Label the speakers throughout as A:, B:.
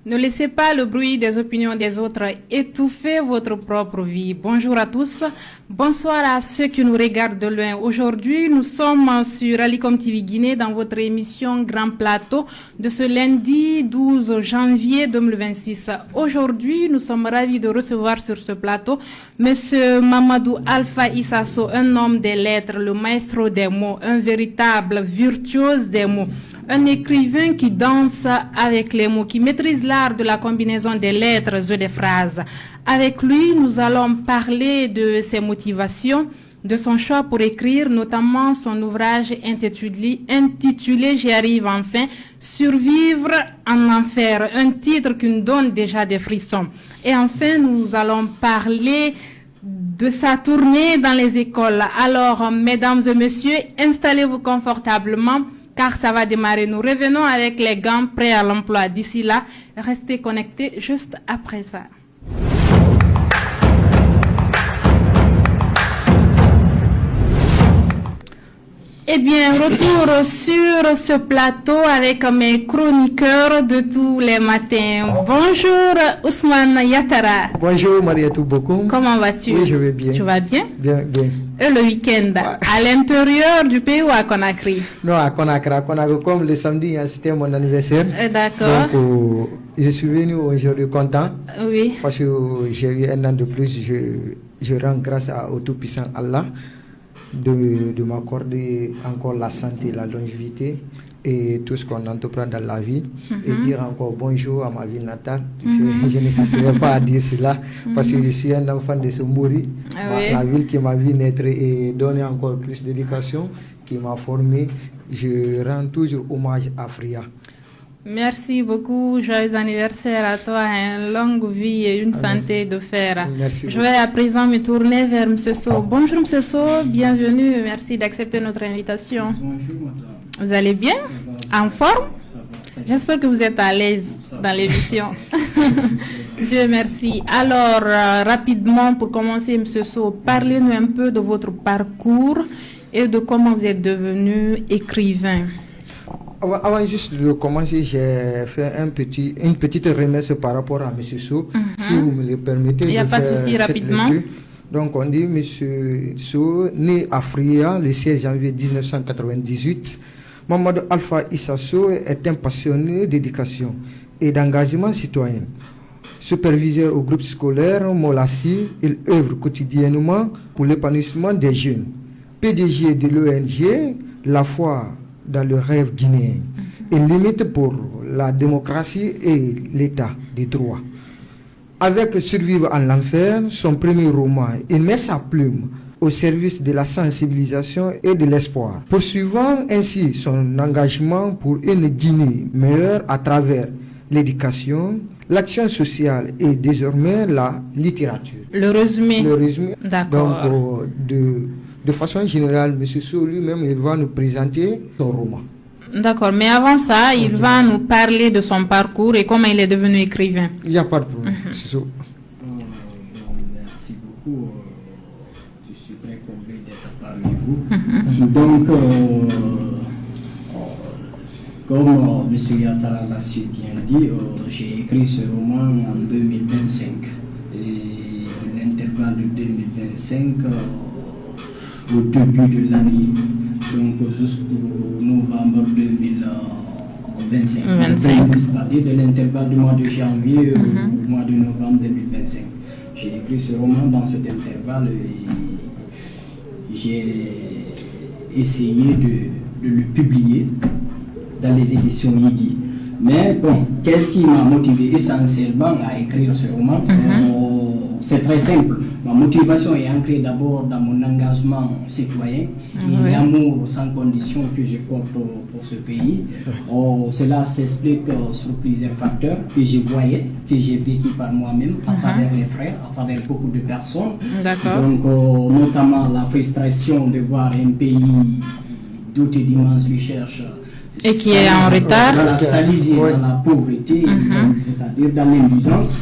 A: Ne laissez pas le bruit des opinions des autres étouffer votre propre vie. Bonjour à tous, bonsoir à ceux qui nous regardent de loin. Aujourd'hui, nous sommes sur Alicom TV Guinée dans votre émission Grand Plateau de ce lundi 12 janvier 2026. Aujourd'hui, nous sommes ravis de recevoir sur ce plateau Monsieur Mamadou Alpha Issasso, un homme des lettres, le maestro des mots, un véritable virtuose des mots. Un écrivain qui danse avec les mots, qui maîtrise l'art de la combinaison des lettres et des phrases. Avec lui, nous allons parler de ses motivations, de son choix pour écrire, notamment son ouvrage intitulé J'y arrive enfin, Survivre en enfer, un titre qui nous donne déjà des frissons. Et enfin, nous allons parler de sa tournée dans les écoles. Alors, mesdames et messieurs, installez-vous confortablement, car ça va démarrer. Nous revenons avec les gants prêts à l'emploi. D'ici là, restez connectés juste après ça. Eh bien, retour sur ce plateau avec mes chroniqueurs de tous les matins. Bonjour Ousmane Yattara.
B: Bonjour Mariatou Bokoum.
A: Comment vas-tu?
B: Oui, je vais bien.
A: Tu vas bien?
B: Bien, bien.
A: Et le week-end, à l'intérieur du pays ou à Conakry?
B: Non, à Conakry. Comme le samedi, c'était mon anniversaire.
A: D'accord.
B: Donc, je suis venu aujourd'hui content.
A: Oui.
B: Parce que j'ai eu un an de plus. Je rends grâce au Tout-Puissant Allah de m'accorder encore la santé, la longévité et tout ce qu'on entreprend dans la vie. Et dire encore bonjour à ma ville natale. Je ne cesserai pas à dire cela parce que je suis un enfant de Sombori, la ville qui m'a vu naître et donner encore plus d'éducation, qui m'a formé. Je rends toujours hommage à Fria.
A: Merci beaucoup, joyeux anniversaire à toi, une longue vie et une santé de fer.
B: Merci.
A: Je vais à présent me tourner vers M. So. Bonjour M. So, bienvenue, merci d'accepter notre invitation.
C: Bonjour madame.
A: Vous allez bien? En forme? J'espère que vous êtes à l'aise dans l'émission. Dieu merci. Alors, rapidement, pour commencer M. So, parlez-nous un peu de votre parcours et de comment vous êtes devenu écrivain.
B: Avant juste de commencer, j'ai fait une petite remise par rapport à M. So, si vous me le permettez.
A: Il n'y a pas de souci, rapidement.
B: Donc on dit M. So, né à Fria le 16 janvier 1998. Mamadou Alpha Issasso est un passionné d'éducation et d'engagement citoyen. Superviseur au groupe scolaire Molassi, il œuvre quotidiennement pour l'épanouissement des jeunes. PDG de l'ONG La Foi dans le rêve guinéen. Il limite pour la démocratie et l'état des droits. Avec Survivre en enfer, son premier roman, il met sa plume au service de la sensibilisation et de l'espoir, poursuivant ainsi son engagement pour une Guinée meilleure à travers l'éducation, l'action sociale et désormais la littérature.
A: Le résumé.
B: D'accord. Donc, de façon générale, M. So lui-même, il va nous présenter son roman.
A: D'accord, mais avant ça, il va nous parler de son parcours et comment il est devenu écrivain.
B: Il n'y a pas de problème.
C: Merci beaucoup. Je suis très comblé d'être parmi vous. Donc, comme M. Yattara l'a si bien dit, j'ai écrit ce roman en 2025. Et l'intervalle de 2025... au début de l'année, donc jusqu'au novembre 2025. C'est-à-dire de l'intervalle du mois de janvier au mois de novembre 2025. J'ai écrit ce roman dans cet intervalle et j'ai essayé de le publier dans les éditions Yigi. Mais bon, qu'est-ce qui m'a motivé essentiellement à écrire ce roman? C'est très simple. Ma motivation est ancrée d'abord dans mon engagement citoyen et l'amour sans condition que je porte pour ce pays. Cela s'explique sur plusieurs facteurs que je voyais, que j'ai vécu par moi-même, à travers les frères, à travers beaucoup de personnes. Donc, notamment la frustration de voir un pays doté d'immenses recherches
A: et qui est en retard.
C: Dans la salisie, dans la pauvreté, c'est-à-dire dans l'indigence.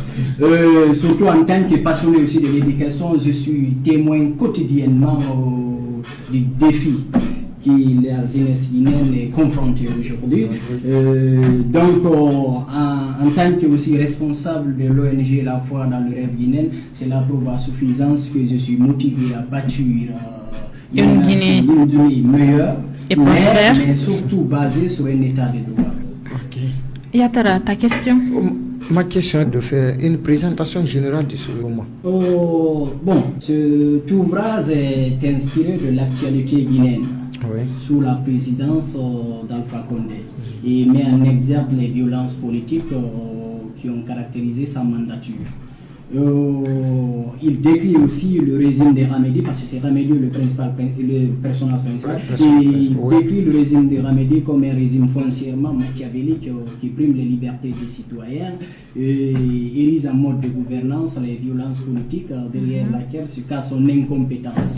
C: Surtout en tant que passionné aussi de l'éducation, je suis témoin quotidiennement du défi que la jeunesse guinéenne est confrontée aujourd'hui. Donc, en en tant que aussi responsable de l'ONG La Foi dans le rêve guinéen, c'est la preuve à suffisance que je suis motivé à bâtir
A: une Guinée
C: meilleure
A: et prospère,
C: mais surtout basée sur un état de droit.
B: Ok.
A: Yatara, ta question?
B: Ma question est de faire une présentation générale de ce roman.
C: Bon, cet ouvrage est inspiré de l'actualité guinéenne
B: Oui.
C: sous la présidence d'Alpha Condé et met en exergue les violences politiques qui ont caractérisé sa mandature. Il décrit aussi le régime des Ramédis, parce que c'est Ramédie le personnage principal. Il décrit le régime des Ramédis comme un régime foncièrement machiavélique qui prime les libertés des citoyens et élise en mode de gouvernance les violences politiques derrière laquelle se cache son incompétence.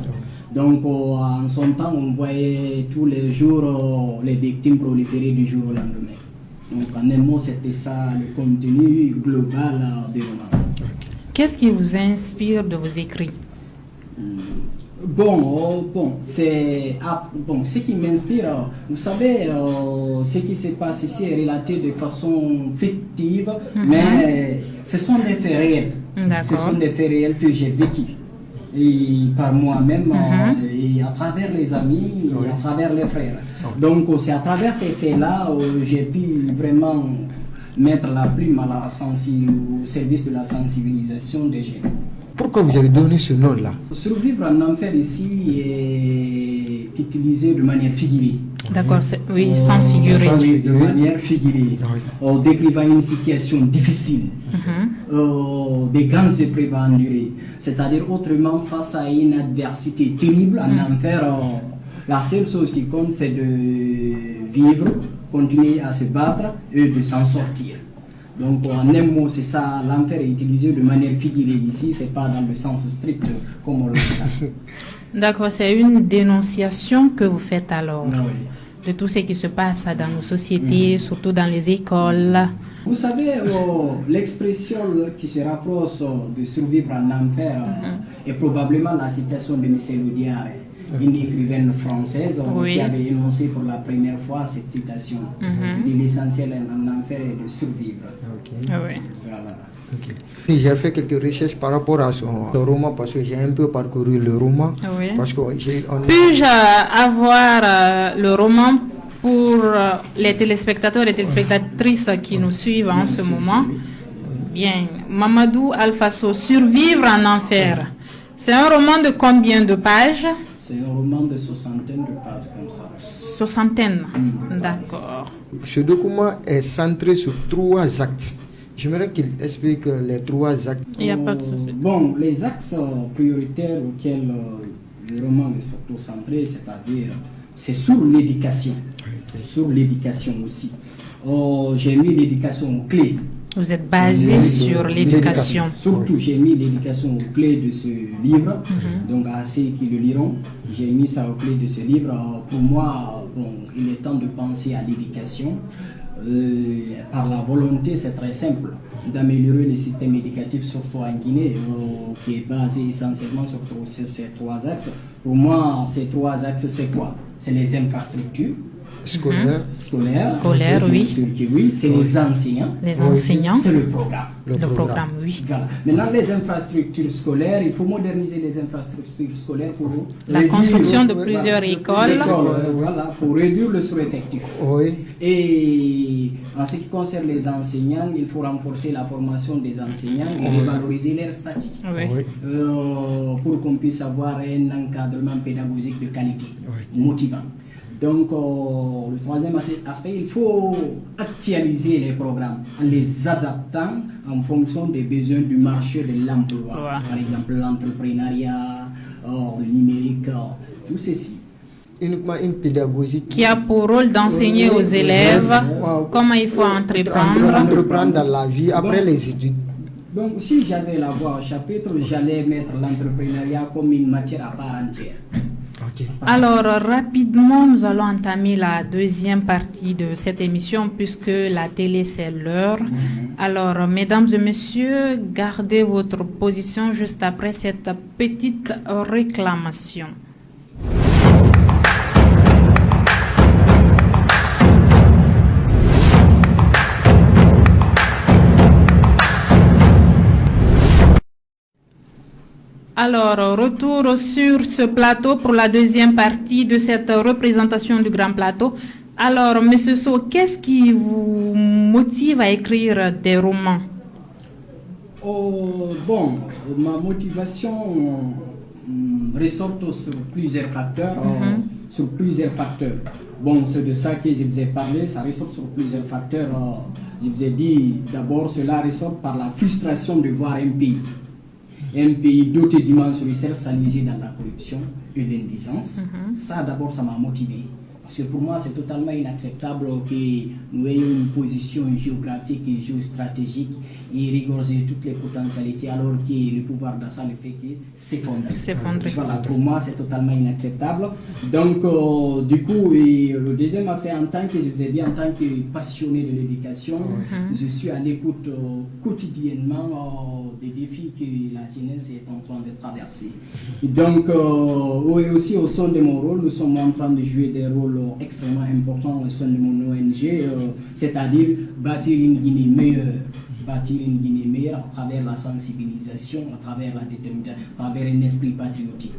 C: Donc en son temps, on voyait tous les jours les victimes proliférer du jour au lendemain. Donc en un mot, c'était ça le contenu global des romans.
A: Qu'est-ce qui vous inspire de vos écrits?
C: Ce qui m'inspire, vous savez, ce qui se passe ici est relaté de façon fictive, mais ce sont des faits réels. Ce sont des faits réels que j'ai vécus. Et par moi-même, et à travers les amis, et à travers les frères. Donc c'est à travers ces faits-là où j'ai pu vraiment mettre la plume au service de la sensibilisation des jeunes.
B: Pourquoi vous avez donné ce nom-là?
C: Survivre en enfer ici est utilisé de manière figurée.
A: D'accord, oui, sens figuré.
C: De manière figurée, décrivant une situation difficile, des grandes épreuves à endurer. C'est-à-dire, autrement, face à une adversité terrible en enfer, la seule chose qui compte, c'est de vivre, continuer à se battre et de s'en sortir. Donc en un mot, c'est ça, l'enfer est utilisé de manière figurée ici, c'est pas dans le sens strict comme on le dit.
A: D'accord, c'est une dénonciation que vous faites alors
C: Oui.
A: de tout ce qui se passe dans nos sociétés, surtout dans les écoles.
C: Vous savez, l'expression qui se rapproche de survivre en enfer est probablement la citation de Michel Audiard, une écrivaine française qui avait énoncé pour la première fois cette citation. L'essentiel en enfer est de survivre. Voilà.
B: J'ai fait quelques recherches par rapport à son roman parce que j'ai un peu parcouru le roman. Parce que
A: puis-je avoir le roman pour les téléspectateurs et téléspectatrices qui nous suivent en ce moment? Bien, Mamadou Alphasso, Survivre en enfer. C'est un roman de combien de pages?
C: C'est un roman de soixantaine de pages comme ça.
A: Soixantaine, d'accord.
B: Ce document est centré sur 3 actes. J'aimerais qu'il explique les 3 actes.
A: Il n'y a pas de souci.
C: Bon, les axes prioritaires auxquels le roman est surtout centré, c'est-à-dire, c'est sur l'éducation. Sur l'éducation aussi. J'ai mis l'éducation aux clés.
A: Vous êtes basé sur l'éducation.
C: Surtout, j'ai mis l'éducation aux clés de ce livre. Donc, à ceux qui le liront, j'ai mis ça aux clés de ce livre. Pour moi, il est temps de penser à l'éducation. Par la volonté, c'est très simple, d'améliorer le système éducatif, surtout en Guinée, qui est basé essentiellement sur ces 3 axes. Pour moi, ces 3 axes, c'est quoi? C'est les infrastructures.
A: Scolaire,
C: oui. C'est les enseignants.
A: Les enseignants.
C: C'est le programme.
A: Le programme, oui.
C: Voilà. Maintenant, les infrastructures scolaires, il faut moderniser les infrastructures scolaires pour
A: la construction de plusieurs écoles.
C: Voilà, pour réduire le sous-effectif. Et en ce qui concerne les enseignants, il faut renforcer la formation des enseignants et revaloriser leur statut. Pour qu'on puisse avoir un encadrement pédagogique de qualité, motivant. Donc, le troisième aspect, il faut actualiser les programmes en les adaptant en fonction des besoins du marché de l'emploi. Par exemple, l'entrepreneuriat, le numérique, tout ceci.
B: Uniquement une pédagogie
A: qui a pour rôle d'enseigner aux élèves comment il faut
B: entreprendre dans la vie après les études.
C: Donc, si j'avais la voix au chapitre, j'allais mettre l'entrepreneuriat comme une matière à part entière.
A: Alors, rapidement, nous allons entamer la deuxième partie de cette émission puisque la télé, c'est l'heure. Alors, mesdames et messieurs, gardez votre position juste après cette petite réclamation. Alors, retour sur ce plateau pour la deuxième partie de cette représentation du Grand Plateau. Alors, Monsieur So, qu'est-ce qui vous motive à écrire des romans?
C: Bon, ma motivation ressort sur plusieurs facteurs. Bon, c'est de ça que je vous ai parlé, ça ressort sur plusieurs facteurs. Je vous ai dit, d'abord, cela ressort par la frustration de voir un pays doté d'immenses ressources s'aligner dans la corruption et l'indigence. Ça, d'abord, ça m'a motivé. Parce que pour moi, c'est totalement inacceptable que nous ayons une position géographique et géostratégique et rigoriser toutes les potentialités alors que le pouvoir d'achat ne fait que s'effondrer. Voilà, pour moi, c'est totalement inacceptable. Donc, du coup, et le deuxième aspect, en tant que, je vous ai dit, en tant que passionné de l'éducation, je suis à l'écoute quotidiennement des défis que la jeunesse est en train de traverser. Et donc, aussi au sein de mon rôle, nous sommes en train de jouer des rôles extrêmement important au sein de mon ONG, c'est-à-dire bâtir une Guinée meilleure à travers la sensibilisation, à travers la détermination, à travers un esprit patriotique.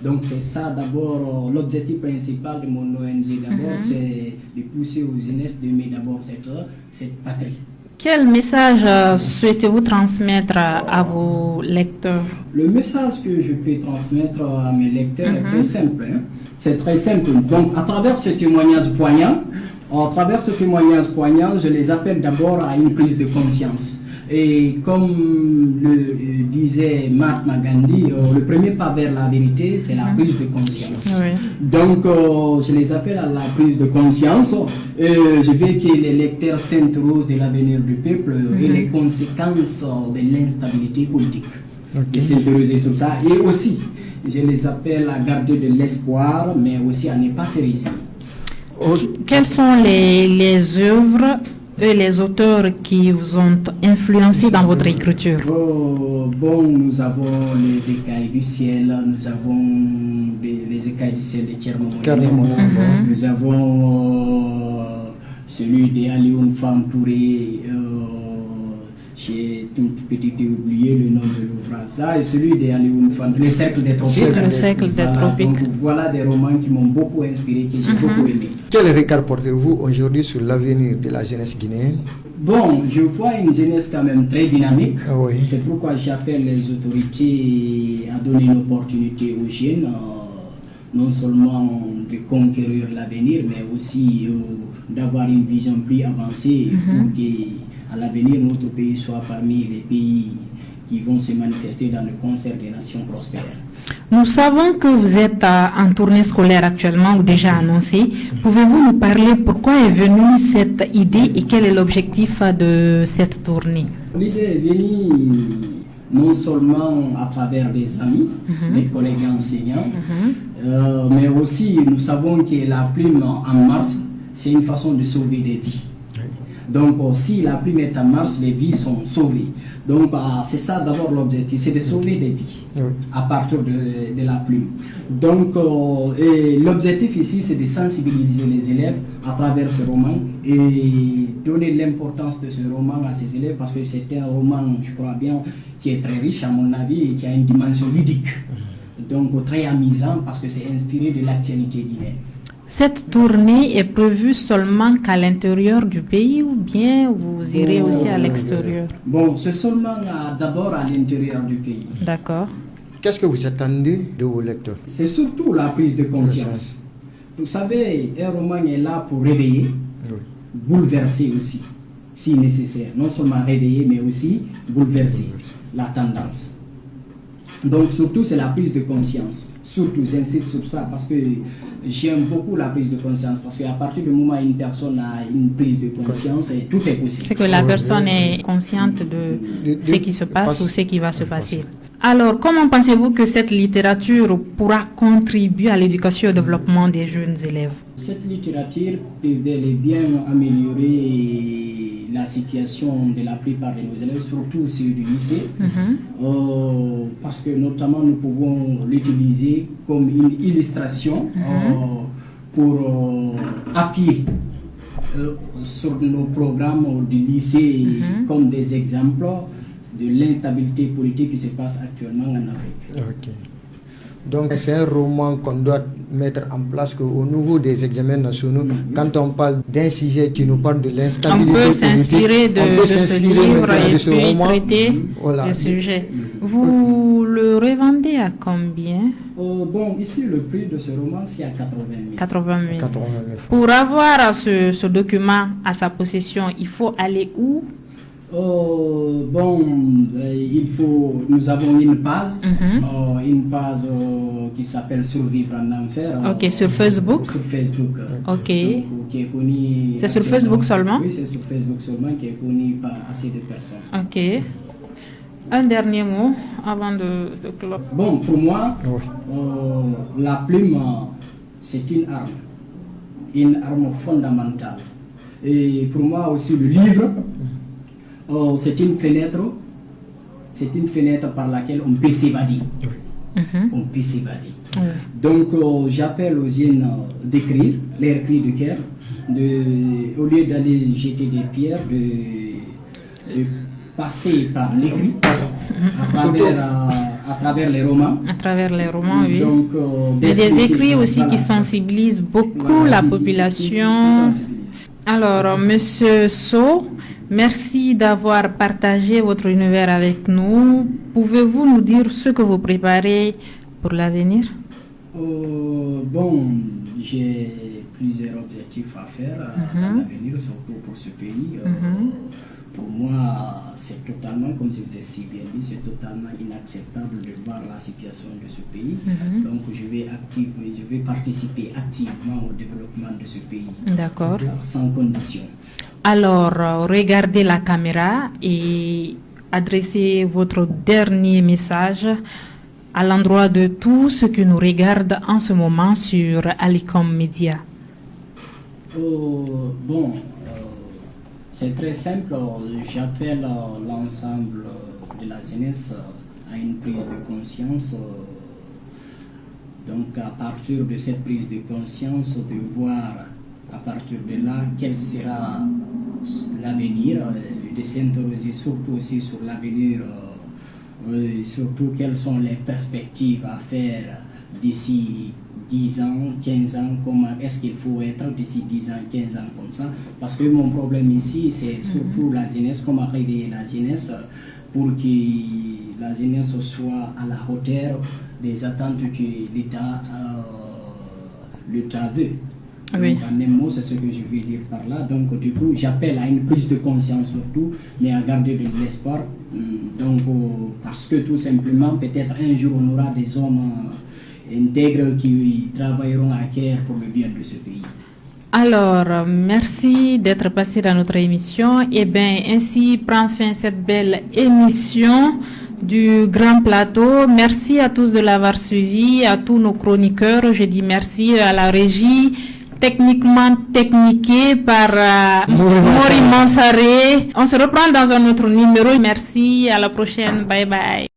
C: Donc c'est ça d'abord, l'objectif principal de mon ONG d'abord, c'est de pousser aux jeunesses d'aimer d'abord cette patrie.
A: Quel message souhaitez-vous transmettre à vos lecteurs?
C: Le message que je peux transmettre à mes lecteurs est très simple. C'est très simple. Donc, à travers ce témoignage poignant, je les appelle d'abord à une prise de conscience. Et comme le disait Mahatma Gandhi, le premier pas vers la vérité, c'est la prise de conscience.
A: Oui.
C: Donc, je les appelle à la prise de conscience. Je veux que les lecteurs s'interrogent de l'avenir du peuple et les conséquences de l'instabilité politique. De s'interroger sur ça. Et aussi, je les appelle à garder de l'espoir, mais aussi à ne pas se résigner.
A: Quelles sont les œuvres et les auteurs qui vous ont influencé dans votre écriture?
C: Bon, nous avons les écailles du ciel, nous avons les écailles du ciel de Tchernomont, nous avons celui d'Alioune Fantouré, j'ai tout petit oublié le nom de l'ouvrage là, et celui d'Alioune Fantouré, Le Cercle des Tropiques.
A: Le Cercle des Tropiques.
C: Donc voilà des romans qui m'ont beaucoup inspiré, que j'ai beaucoup aimé.
B: Quel regard portez-vous aujourd'hui sur l'avenir de la jeunesse guinéenne?
C: Bon, je vois une jeunesse quand même très dynamique.
B: Oui.
C: C'est pourquoi j'appelle les autorités à donner une opportunité aux jeunes, non seulement de conquérir l'avenir, mais aussi d'avoir une vision plus avancée pour qu'à l'avenir notre pays soit parmi les pays qui vont se manifester dans le concert des nations prospères.
A: Nous savons que vous êtes en tournée scolaire actuellement ou déjà annoncé. Pouvez-vous nous parler pourquoi est venue cette idée et quel est l'objectif de cette tournée?
C: L'idée est venue non seulement à travers des amis, des collègues enseignants, mais aussi nous savons que la plume en mars, c'est une façon de sauver des vies. Donc si la plume est en mars, les vies sont sauvées. Donc c'est ça d'abord l'objectif, c'est de sauver des vies à partir de la plume. Donc l'objectif ici, c'est de sensibiliser les élèves à travers ce roman et donner l'importance de ce roman à ces élèves parce que c'est un roman, je crois bien, qui est très riche à mon avis et qui a une dimension ludique. Donc très amusant parce que c'est inspiré de l'actualité guinéenne.
A: Cette tournée est prévue seulement qu'à l'intérieur du pays ou bien vous irez aussi à l'extérieur?
C: Bon, c'est seulement d'abord à l'intérieur du pays.
A: D'accord.
B: Qu'est-ce que vous attendez de vos lecteurs?
C: C'est surtout la prise de conscience. Vous savez, un roman est là pour réveiller, bouleverser aussi, si nécessaire. Non seulement réveiller, mais aussi bouleverser la tendance. Donc surtout, c'est la prise de conscience. Surtout, j'insiste sur ça parce que j'aime beaucoup la prise de conscience parce qu'à partir du moment où une personne a une prise de conscience, tout est possible.
A: C'est que la personne est consciente de ce qui se passe ou ce qui va se passer. Alors, comment pensez-vous que cette littérature pourra contribuer à l'éducation et au développement des jeunes élèves?
C: Cette littérature peut bel et bien améliorer la situation de la plupart de nos élèves, surtout ceux du lycée, parce que notamment nous pouvons l'utiliser comme une illustration pour appuyer sur nos programmes du lycée comme des exemples de l'instabilité politique qui se passe actuellement en Afrique.
B: Ok. Donc c'est un roman qu'on doit mettre en place au niveau des examens nationaux. Quand on parle d'un sujet, tu nous parles de l'instabilité
A: On peut
B: politique.
A: s'inspirer de ce livre et
B: de ce
A: puis
B: roman.
A: traiter
B: Voilà.
A: le sujet. Vous le revendez à combien?
C: Bon, ici le prix de ce roman c'est à 80 000.
A: 80 000.
B: 80 000 francs.
A: Pour avoir ce document à sa possession, il faut aller où?
C: Bon, nous avons une page qui s'appelle Survivre en enfer.
A: Ok, sur Facebook.
C: Sur Facebook.
A: Ok.
C: Donc, qui est connu.
A: C'est sur Facebook seulement?
C: Oui, c'est sur Facebook seulement, qui est connu par assez de personnes.
A: Ok. Un dernier mot avant de clore.
C: Bon, pour moi,
B: Oui.
C: la plume, c'est une arme fondamentale. Et pour moi aussi, le livre, c'est une fenêtre par laquelle on peut s'évader.
A: Mhm.
C: On peut s'évader.
A: Oui.
C: Donc, j'appelle aux jeunes d'écrire, leur cri de cœur, au lieu d'aller jeter des pierres, de passer par l'écrit, à travers les romans.
A: À travers les romans, oui.
C: Donc,
A: Mais des écrits aussi
C: voilà,
A: qui sensibilisent beaucoup
C: voilà,
A: la
C: qui
A: population.
C: sensibilisent.
A: Alors, Monsieur So, merci d'avoir partagé votre univers avec nous. Pouvez-vous nous dire ce que vous préparez pour l'avenir?
C: Bon, j'ai plusieurs objectifs à faire à l'avenir, surtout pour ce pays. Pour moi, c'est totalement, comme je vous ai si bien dit, c'est totalement inacceptable de voir la situation de ce pays. Donc, je vais participer activement au développement de ce pays.
A: D'accord.
C: Sans condition.
A: Alors, regardez la caméra et adressez votre dernier message à l'endroit de tous ceux qui nous regardent en ce moment sur Alicom Media.
C: Bon, c'est très simple. J'appelle l'ensemble de la jeunesse à une prise de conscience. Donc, à partir de cette prise de conscience, de voir à partir de là quel sera l'avenir, de s'interroger surtout aussi sur l'avenir, surtout quelles sont les perspectives à faire d'ici 10 ans, 15 ans, comment est-ce qu'il faut être d'ici 10 ans, 15 ans comme ça. Parce que mon problème ici, c'est surtout la jeunesse, comment réveiller la jeunesse pour que la jeunesse soit à la hauteur des attentes que l'État veut.
A: Oui.
C: Donc, en même mot, c'est ce que je veux dire par là. Donc, du coup, j'appelle à une prise de conscience surtout, mais à garder de l'espoir. Donc, parce que tout simplement, peut-être un jour, on aura des hommes intègres qui travailleront à cœur pour le bien de ce pays.
A: Alors, merci d'être passé dans notre émission. Et bien, ainsi prend fin cette belle émission du Grand Plateau. Merci à tous de l'avoir suivi, à tous nos chroniqueurs. Je dis merci à la régie, techniquement techniquée par Mori Mansaré. On se reprend dans un autre numéro. Merci, à la prochaine. Bye bye.